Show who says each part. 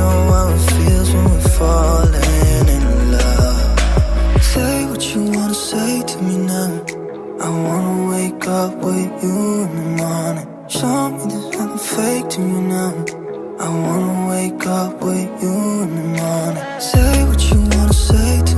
Speaker 1: know how it feels when we're falling in love. Say what you wanna say to me now. I wanna wake up with you in the morning. Show me there's nothing fake to you now. I wanna wake up with you in the morning. Say what you wanna say to